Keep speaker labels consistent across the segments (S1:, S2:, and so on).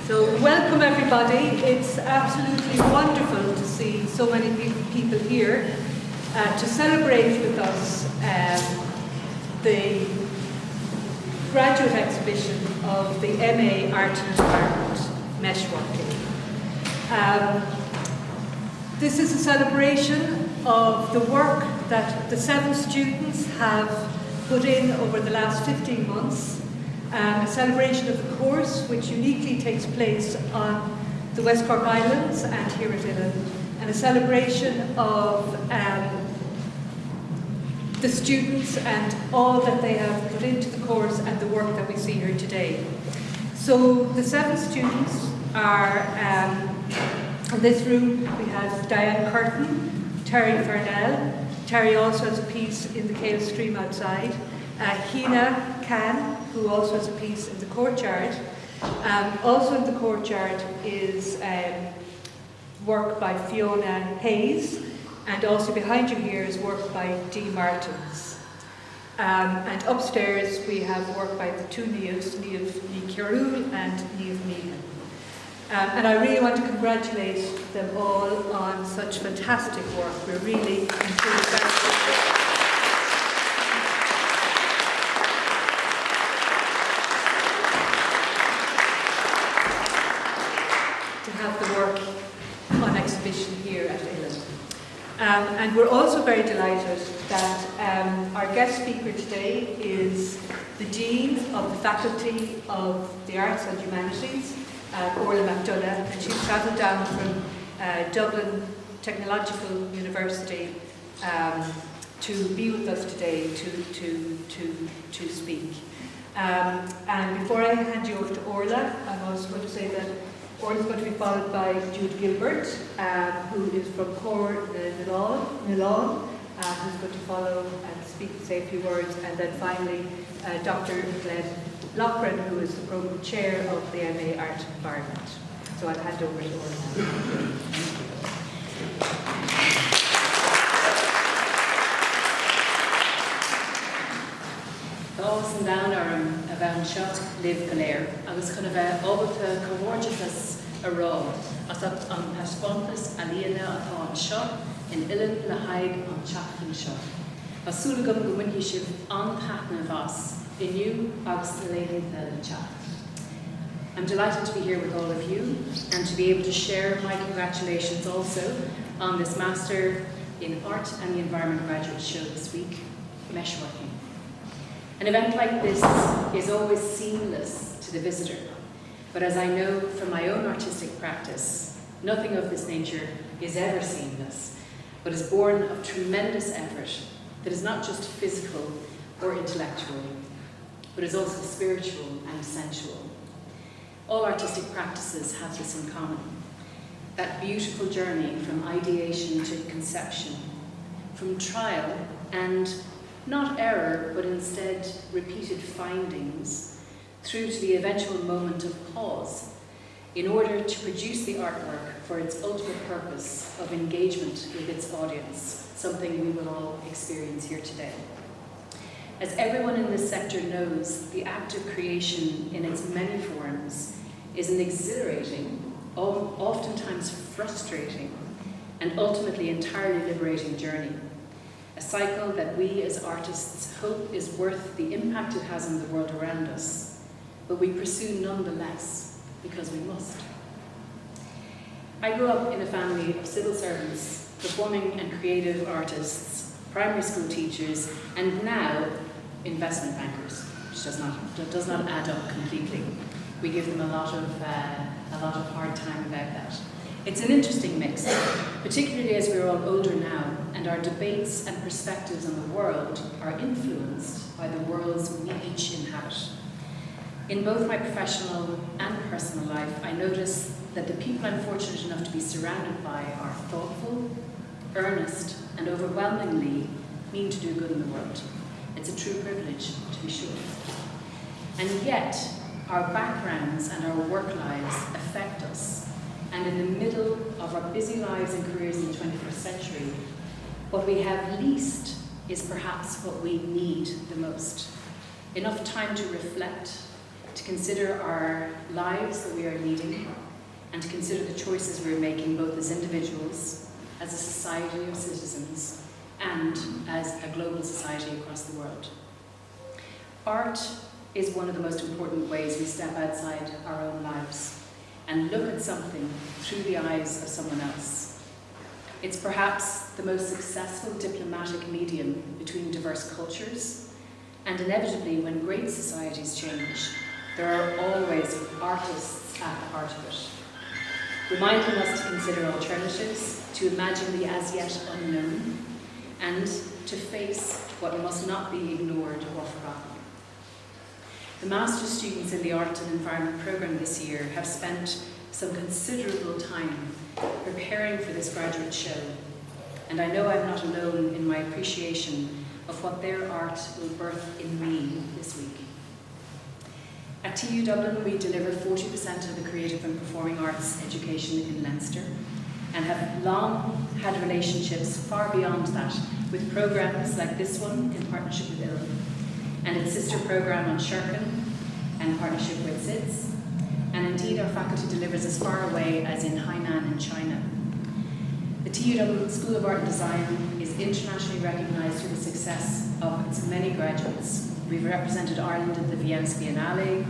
S1: So welcome everybody. It's absolutely wonderful to see so many people here to celebrate with us the graduate exhibition of the MA Art and Environment, Meshworking. This is a celebration of the work that the 7 students have put in over the last 15 months. A celebration of the course which uniquely takes place on the West Cork Islands and here at Uillinn, and a celebration of the students and all that they have put into the course and the work that we see here today. So the 7 students are, in this room we have Dianne Curtin, Terry Farnell. Terry also has a piece in the Cale Stream outside. Hina Khan, who also has a piece in the courtyard. Also in the courtyard is work by Fiona Hayes, and also behind you here is work by D. Martins. And upstairs we have work by the 2 Niamhs, Niamh Seana and Niamh Meehan. And I really want to congratulate them all on such fantastic work. We're really enthused. Have the work on exhibition here at Uillinn. And we're also very delighted that our guest speaker today is the Dean of the Faculty of the Arts and Humanities, Orla McDonough, and she's travelled down from Dublin Technological University to be with us today to speak. And before I hand you over to Orla, I'm also going to say that Orla is going to be followed by Jude Gilbert, who is from Cor Milan, who's going to follow and say a few words, and then finally Dr. Glenn Loughran, who is the Program Chair of the MA Art Environment. So I'll hand over to Orla.
S2: Thós an dánar a bhean seot liv galéir, agus chun a bheith óbalta comórteachas a rá, as an paspontas a líana atá an seo in Uillinn le haig an teachtain seo. As súlagam go bhain sibh an patna bhas, inniu agus na léithe le teach. I'm delighted to be here with all of you and to be able to share my congratulations also on this Master in Art and the Environment graduate show this week, Meshworking. An event like this is always seamless to the visitor, but as I know from my own artistic practice, nothing of this nature is ever seamless, but is born of tremendous effort that is not just physical or intellectual, but is also spiritual and sensual. All artistic practices have this in common, that beautiful journey from ideation to conception, from trial and not error, but instead repeated findings, through to the eventual moment of pause, in order to produce the artwork for its ultimate purpose of engagement with its audience, something we will all experience here today. As everyone in this sector knows, the act of creation in its many forms is an exhilarating, oftentimes frustrating, and ultimately entirely liberating journey. A cycle that we as artists hope is worth the impact it has on the world around us, but we pursue nonetheless because we must. I grew up in a family of civil servants, performing and creative artists, primary school teachers, and now investment bankers, which does not add up completely. We give them a lot of hard time about that. It's an interesting mix, particularly as we're all older now, and our debates and perspectives on the world are influenced by the worlds we each inhabit. In both my professional and personal life, I notice that the people I'm fortunate enough to be surrounded by are thoughtful, earnest, and overwhelmingly mean to do good in the world. It's a true privilege, to be sure. And yet, our backgrounds and our work lives affect us. And in the middle of our busy lives and careers in the 21st century, what we have least is perhaps what we need the most. Enough time to reflect, to consider our lives that we are leading, and to consider the choices we're making both as individuals, as a society of citizens, and as a global society across the world. Art is one of the most important ways we step outside our own lives and look at something through the eyes of someone else. It's perhaps the most successful diplomatic medium between diverse cultures, and inevitably, when great societies change, there are always artists at the heart of it, reminding us to consider alternatives, to imagine the as yet unknown, and to face what must not be ignored or forgotten. The master's students in the Art and Environment programme this year have spent some considerable time preparing for this graduate show, and I know I'm not alone in my appreciation of what their art will birth in me this week. At TU Dublin, we deliver 40% of the creative and performing arts education in Leinster, and have long had relationships far beyond that with programmes like this one in partnership with Uillinn, and its sister programme on Meshworking in partnership with SIDS, and indeed our faculty delivers as far away as in Hainan in China. The TU Dublin School of Art and Design is internationally recognised for the success of its many graduates. We've represented Ireland at the Vienna Biennale,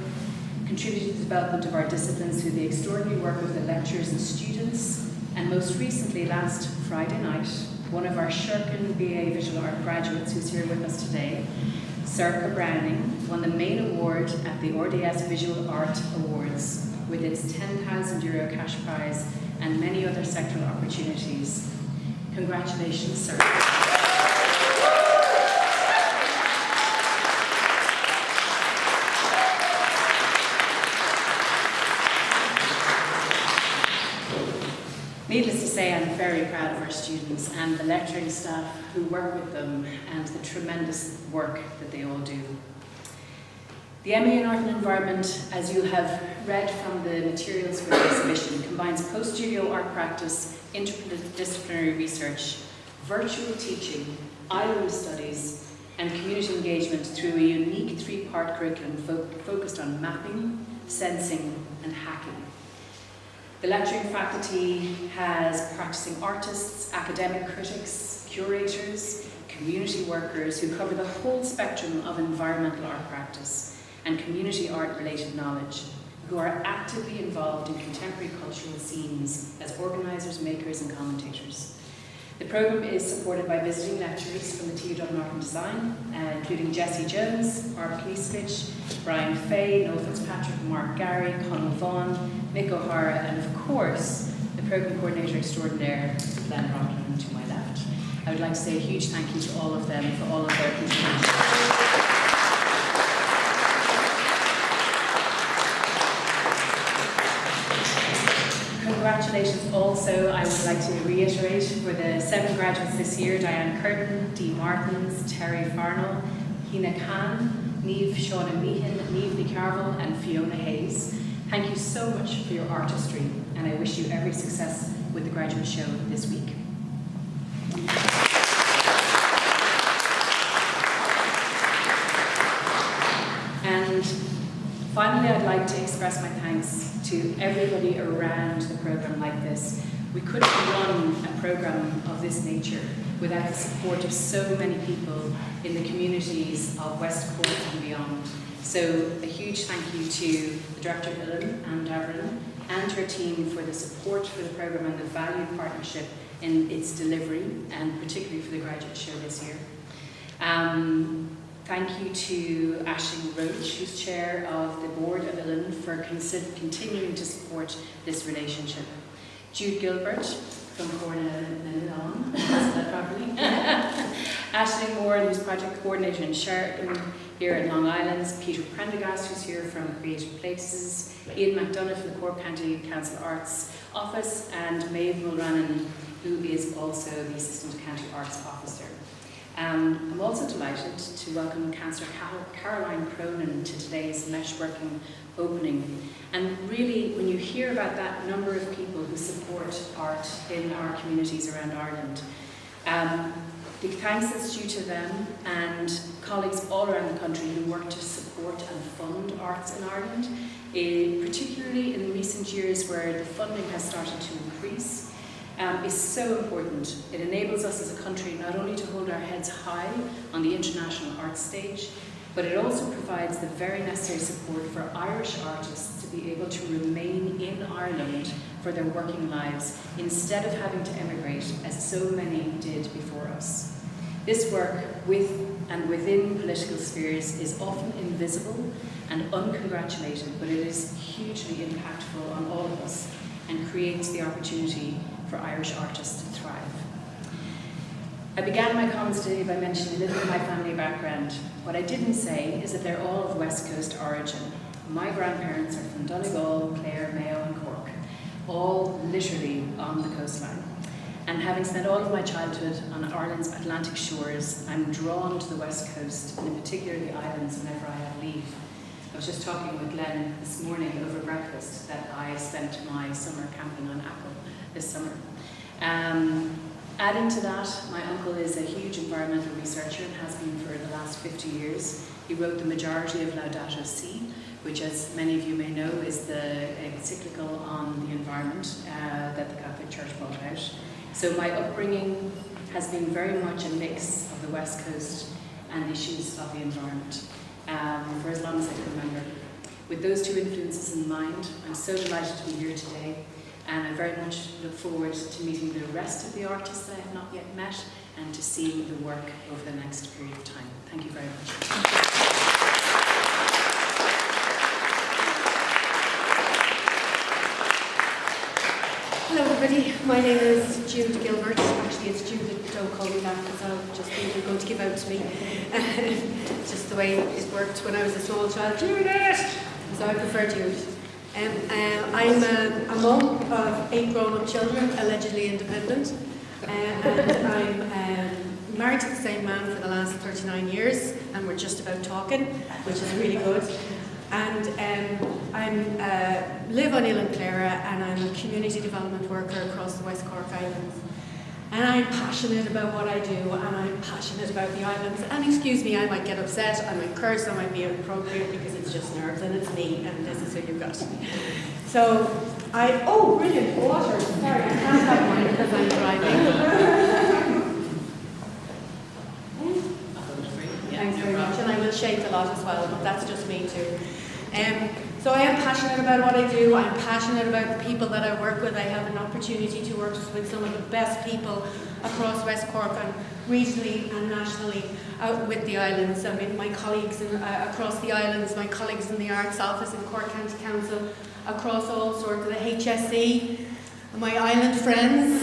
S2: contributed to the development of our disciplines through the extraordinary work of the lecturers and students, and most recently, last Friday night, one of our Chearbhaill BA Visual Art graduates who's here with us today, Circa Browning, won the main award at the RDS Visual Art Awards with its €10,000 cash prize and many other sectoral opportunities. Congratulations, Circa. Needless to say, I'm very proud of our students and the lecturing staff who work with them and the tremendous work that they all do. The MA in Art and Environment, as you have read from the materials for the exhibition, combines post-studio art practice, interdisciplinary research, virtual teaching, island studies, and community engagement through a unique three-part curriculum focused on mapping, sensing, and hacking. The lecturing faculty has practicing artists, academic critics, curators, community workers who cover the whole spectrum of environmental art practice and community art related knowledge, who are actively involved in contemporary cultural scenes as organisers, makers and commentators. The programme is supported by visiting lecturers from the TU Dublin Art and Design, including Jessie Jones, Barbara Knisevich, Brian Fay, Noel Fitzpatrick, Mark Gary, Conal Vaughan, Mick O'Hara, and of course, the programme coordinator extraordinaire, Glenn Rockland, to my left. I would like to say a huge thank you to all of them for all of their contributions. Congratulations also, I would like to reiterate, for the 7 graduates this year: Dianne Curtin, Dee Martins, Terry Farnell, Hina Khan, Niamh Seana Meehan, Niamh Chearbhaill and Fiona Hayes. Thank you so much for your artistry, and I wish you every success with the graduate show this week. And finally, I'd like to express my thanks to everybody around the programme like this. We couldn't run a programme of this nature without the support of so many people in the communities of West Cork and beyond. So a huge thank you to the Director of Uillinn, Anne Davern, and her team for the support for the programme and the valued partnership in its delivery, and particularly for the graduate show this year. Thank you to Aisling Roach, who's chair of the board of Uillinn, for continuing to support this relationship. Jude Gilbert from Farnell, said that properly. Aisling Moore, who's project coordinator in Chearbhaill here in Long Island. Peter Prendergast, who's here from Creative Places. Ian McDonough from the Cork County Council Arts Office, and Maeve Mulranan, who is also the Assistant County Arts Officer. I'm also delighted to welcome Councillor Caroline Cronin to today's Meshworking opening. And really, when you hear about that number of people who support art in our communities around Ireland, The thanks is due to them and colleagues all around the country who work to support and fund arts in Ireland, particularly in recent years where the funding has started to increase, is so important. It enables us as a country not only to hold our heads high on the international arts stage, but it also provides the very necessary support for Irish artists to be able to remain in Ireland for their working lives instead of having to emigrate, as so many did before us. This work with and within political spheres is often invisible and uncongratulated, but it is hugely impactful on all of us and creates the opportunity for Irish artists to thrive. I began my comments today by mentioning a little of my family background. What I didn't say is that they're all of West Coast origin. My grandparents are from Donegal, Clare, Mayo and Cork, all literally on the coastline. And having spent all of my childhood on Ireland's Atlantic shores, I'm drawn to the West Coast, and in particular the islands whenever I have leave. I was just talking with Glenn this morning over breakfast that I spent my summer camping on Achill this summer. Adding to that, my uncle is a huge environmental researcher and has been for the last 50 years. He wrote the majority of Laudato Si, which, as many of you may know, is the encyclical on the environment that the Catholic Church brought out. So my upbringing has been very much a mix of the West Coast and issues of the environment for as long as I can remember. With those two influences in mind, I'm so delighted to be here today, and I very much look forward to meeting the rest of the artists that I have not yet met and to seeing the work over the next period of time. Thank you very much.
S3: Hello everybody, my name is Jude Gilbert. Actually it's Judith, don't call me that because I'll just think you're going to give out to me. Just the way it worked when I was a small child. Judith! So I prefer Jude. I'm a mum of 8 grown-up children, allegedly independent. And I'm married to the same man for the last 39 years, and we're just about talking, which is really good. And I live on Uillinn, and I'm a community development worker across the West Cork Islands. And I'm passionate about what I do, and I'm passionate about the islands. And excuse me, I might get upset, I might curse, I might be inappropriate because it's just nerves and it's me, and this is who you've got. So oh, brilliant, water. Sorry, I can't have mine because I'm driving. Thanks very much, and I will shake a lot as well, but that's just me too. So I am passionate about what I do. I'm passionate about the people that I work with. I have an opportunity to work with some of the best people across West Cork and regionally and nationally out with the islands. I mean, my colleagues across the islands, my colleagues in the Arts Office in Cork County Council, across all sorts of the HSE, my island friends.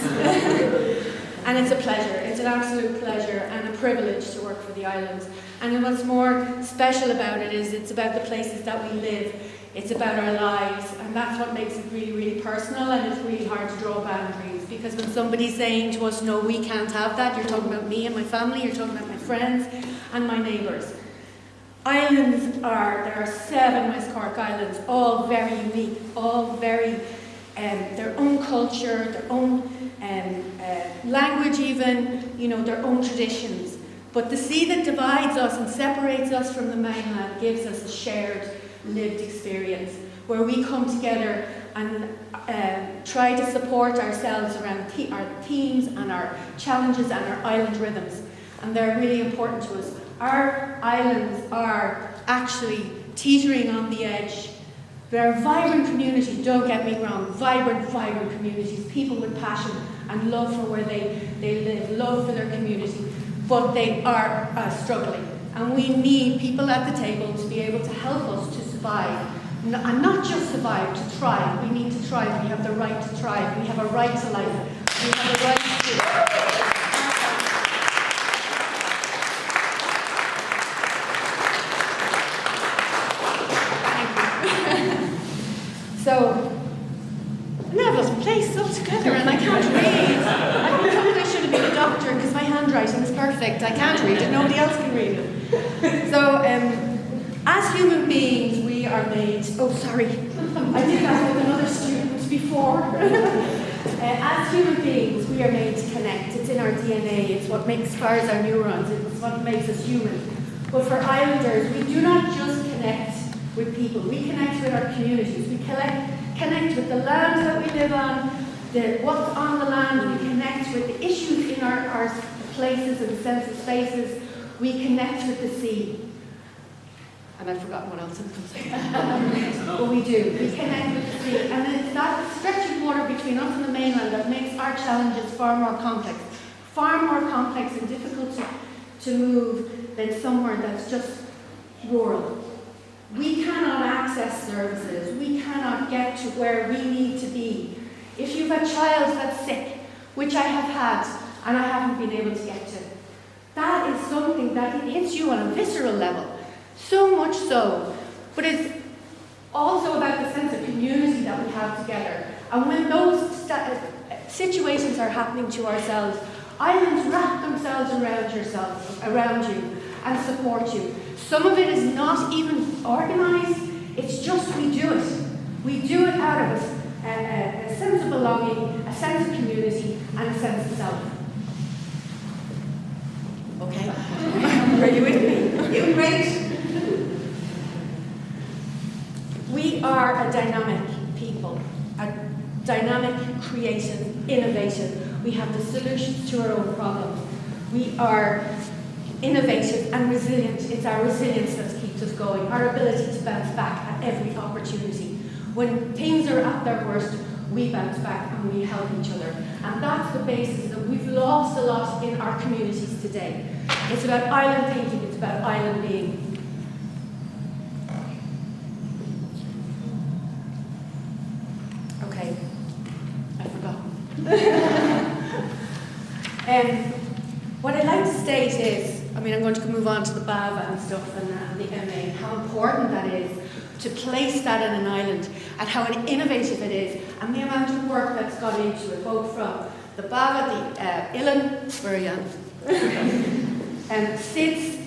S3: And it's a pleasure, it's an absolute pleasure and a privilege to work for the islands. And what's more special about it is it's about the places that we live, it's about our lives, and that's what makes it really, really personal, and it's really hard to draw boundaries, because when somebody's saying to us, no, we can't have that, you're talking about me and my family, you're talking about my friends and my neighbours. Islands there are 7 West Cork islands, all very unique, all very, their own culture, their own language even, you know, their own traditions. But the sea that divides us and separates us from the mainland gives us a shared lived experience where we come together and try to support ourselves around our themes and our challenges and our island rhythms. And they're really important to us. Our islands are actually teetering on the edge. They're a vibrant community, don't get me wrong, vibrant communities, people with passion and love for where they live, love for their community, but they are struggling. And we need people at the table to be able to help us to survive, and not just survive, to thrive. We need to thrive, we have the right to thrive, we have a right to life, we have a right to... So, now I've lost my place altogether and I can't read. I should have been a doctor because my handwriting is perfect. I can't read it, nobody else can read it. So, as human beings, we are made... Oh, sorry. I did that with another student before. As human beings, we are made to connect. It's in our DNA. It's what fires our neurons. It's what makes us human. But for islanders, we do not just connect with people. We connect with our communities. We connect with the land that we live on, what's on the land. We connect with the issues in our places and sense of spaces. We connect with the sea. And I've forgotten what else I'm saying. But we do. We connect with the sea. And it's that stretch of water between us and the mainland that makes our challenges far more complex and difficult to move than somewhere that's just rural. We cannot access services. We cannot get to where we need to be. If you've a child that's sick, which I have had, and I haven't been able to get to, that is something that it hits you on a visceral level. So much so. But it's also about the sense of community that we have together. And when those situations are happening to ourselves, islands wrap themselves around you and support you. Some of it is not even organised, it's just we do it. We do it out of a sense of belonging, a sense of community, and a sense of self. Okay? Are you with me? You great? We are a dynamic people, a dynamic, creative, innovative. We have the solutions to our own problems. We are innovative and resilient. It's our resilience that keeps us going, our ability to bounce back at every opportunity. When things are at their worst, we bounce back and we help each other. And that's the basis that we've lost a lot in our communities today. It's about island thinking, it's about island being. Okay, I forgot. What I'd like to state is, I'm going to move on to the BAVA and stuff and the MA, how important that is to place that in an island and how innovative it is and the amount of work that's gone into it, both from the BAVA, the Uillinn, where are you? And SIDS,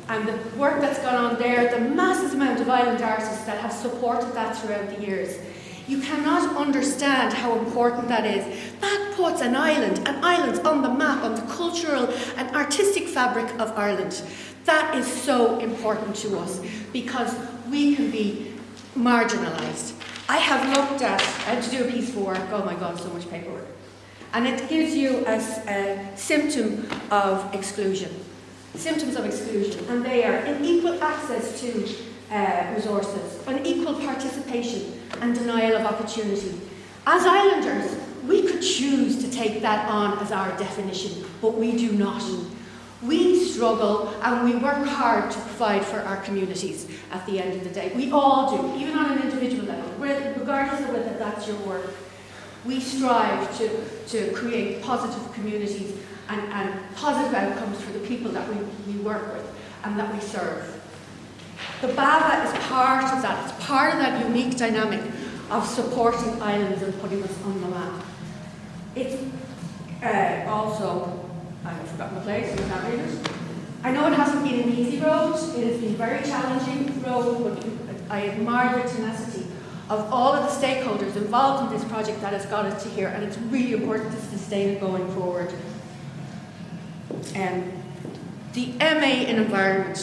S3: and the work that's gone on there, the massive amount of island artists that have supported that throughout the years. You cannot understand how important that is. That puts an island and islands on the map, on the cultural and artistic fabric of Ireland. That is so important to us because we can be marginalised. I had to do a piece of work, oh my God, so much paperwork. And it gives you a symptom of exclusion. Symptoms of exclusion, and they are unequal access to resources, unequal participation, and denial of opportunity. As islanders, we could choose to take that on as our definition, but we do not. We struggle and we work hard to provide for our communities at the end of the day. We all do, even on an individual level, regardless of whether that's your work. We strive to create positive communities and positive outcomes for the people that we work with and that we serve. The BAVA is part of that. It's part of that unique dynamic of supporting islands and putting us on the map. It's also, I've forgotten the place, I can't read it. I know it hasn't been an easy road. It has been a very challenging road, but I admire the tenacity of all of the stakeholders involved in this project that has got us to here, and it's really important to sustain it going forward. The MA in environment.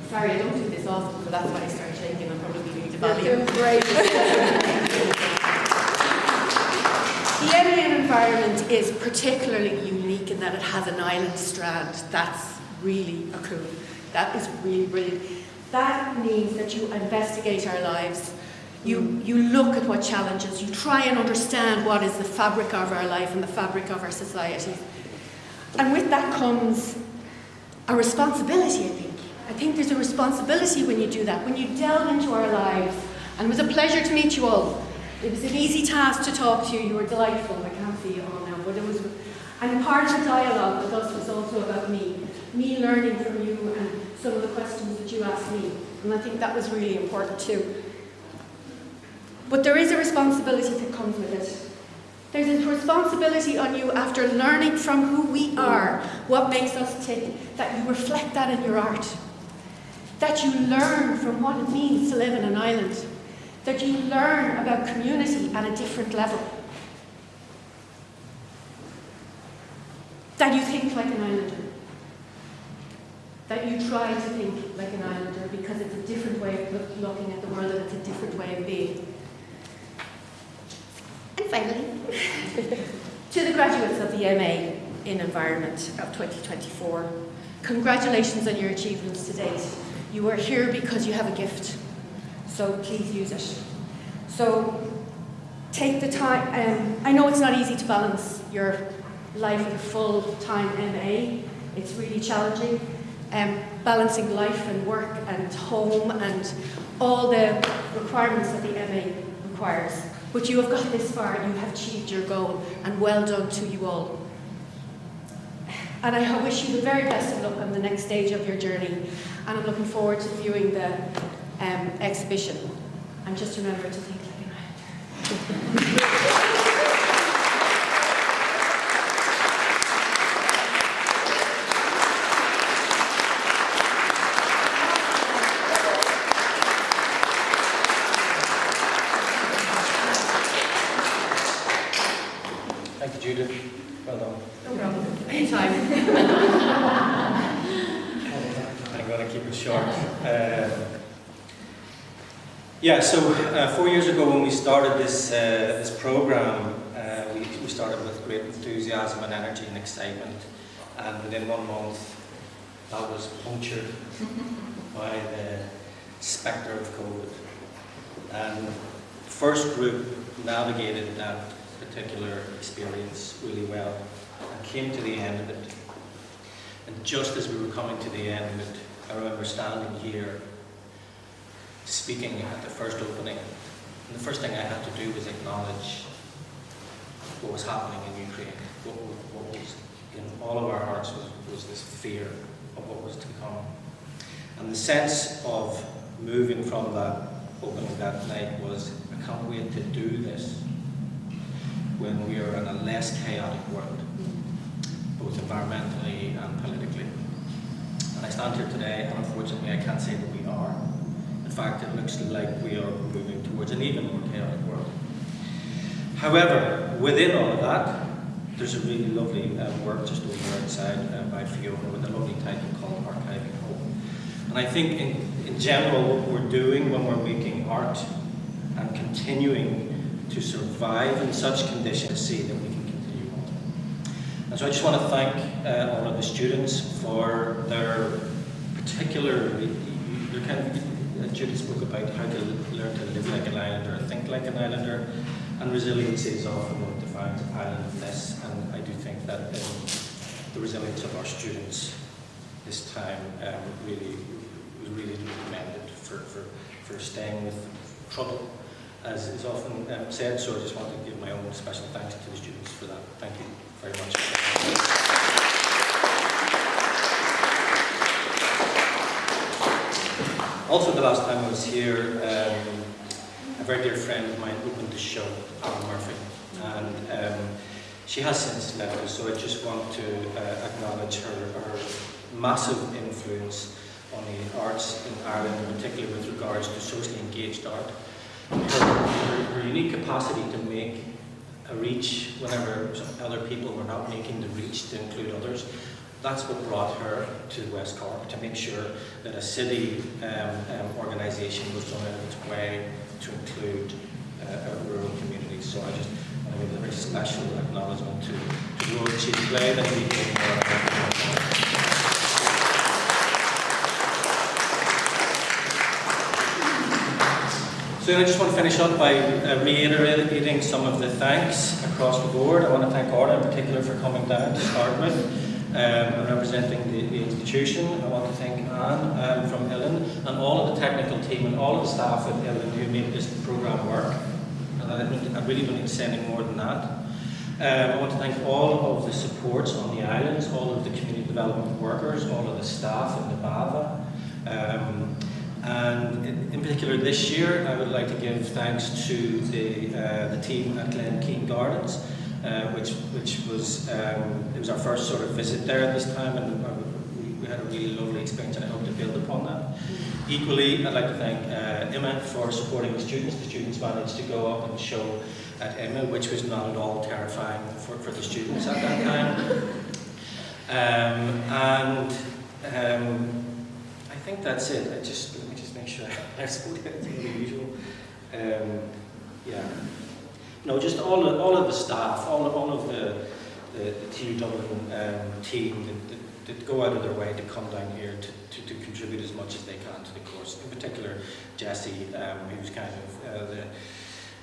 S3: Sorry, I don't do this often, so that's why I start shaking. I'm probably need to value. Great. The MA in environment is particularly unique in that it has an island strand. That's really a coup. That is really brilliant. That means that you investigate our lives. You look at what challenges, you try and understand what is the fabric of our life and the fabric of our societies. And with that comes a responsibility, I think. I think there's a responsibility when you do that, when you delve into our lives. And it was a pleasure to meet you all. It was an easy task to talk to you. You were delightful. I can't see you all now, but it was. And part of the dialogue with us was also about me learning from you and some of the questions that you asked me. And I think that was really important too. But there is a responsibility that comes with it. There's a responsibility on you after learning from who we are, what makes us tick, that you reflect that in your art. that you learn from what it means to live in an island, that you learn about community at a different level, that you think like an islander, that you try to think like an islander because it's a different way of looking at the world and it's a different way of being. And finally, to the graduates of the MA in Environment of 2024, congratulations on your achievements to date. You are here because you have a gift, so please use it. So take the time. I know it's not easy to balance your life with a full-time MA. It's really challenging. Balancing life and work and home and all the requirements that the MA requires. But you have got this far, you have achieved your goal, and well done to you all. And I wish you the very best of luck on the next stage of your journey, and I'm looking forward to viewing the exhibition. And just remember to think like an islander.
S4: Well done.
S3: No problem. Anytime.
S4: I'm going to keep it short. So 4 years ago when we started this program, we started with great enthusiasm and energy and excitement, and within 1 month that was punctured by the spectre of COVID. And the first group navigated that particular experience really well and came to the end of it. And just as we were coming to the end of it, I remember standing here speaking at the first opening, and the first thing I had to do was acknowledge what was happening in Ukraine. What was in all of our hearts was this fear of what was to come. And the sense of moving from that opening that night was, I can't wait to do this when we are in a less chaotic world, both environmentally and politically. And I stand here today, and unfortunately I can't say that we are. In fact, it looks like we are moving towards an even more chaotic world. However, within all of that, there's a really lovely work just over outside by Fiona with a lovely title called Archiving Hope. And I think in general what we're doing when we're making art and continuing to survive in such conditions to see that we can continue on. And so I just want to thank all of the students for their particular, Judith spoke about how to learn to live like an islander, think like an islander, and resiliency is often what defines islandness, and I do think that the resilience of our students this time really commended for staying with trouble, as is often said, so I just want to give my own special thanks to the students for that. Thank you very much. Also, the last time I was here, a very dear friend of mine opened the show, Alan Murphy, and she has since left us, so I just want to acknowledge her massive influence on the arts in Ireland, particularly with regards to socially engaged art. Her unique capacity to make a reach whenever other people were not making the reach to include others. That's what brought her to West Cork, to make sure that a city organisation was going out of its way to include rural communities. So I just want to give a very special acknowledgement to the role that she played and people. So I just want to finish up by reiterating some of the thanks across the board. I want to thank Orla in particular for coming down to start with and representing the institution. I want to thank Anne from Uillinn and all of the technical team and all of the staff at Uillinn who made this programme work. And I really don't need to say any more than that. I want to thank all of the supports on the islands, all of the community development workers, all of the staff in the BAVA. And in particular this year, I would like to give thanks to the team at Glen Keane Gardens, which was it was our first sort of visit there at this time, and we we had a really lovely experience, and I hope to build upon that. Equally, I'd like to thank Emma for supporting the students. The students managed to go up and show at Emma, which was not at all terrifying for the students at that time. I think that's it. Let me just make sure I spoke anything unusual. Yeah. No, just all of the staff, all of the TU Dublin team that go out of their way to come down here to contribute as much as they can to the course. In particular, Jessie, who's kind of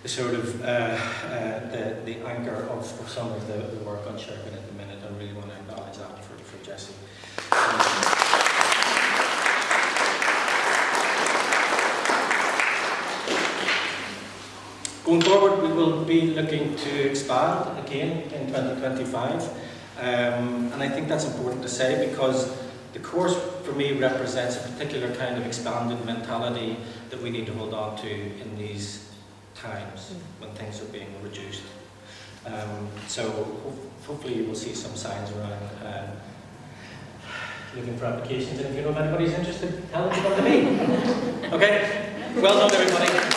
S4: the sort of the anchor of some of the work on Chearbhaill at the minute. I really want to acknowledge that for Jessie. Going forward, we will be looking to expand again in 2025, and I think that's important to say because the course for me represents a particular kind of expanded mentality that we need to hold on to in these times when things are being reduced. So hopefully you will see some signs around looking for applications, and if you know if anybody's interested, tell them to come to me. Okay, well done everybody.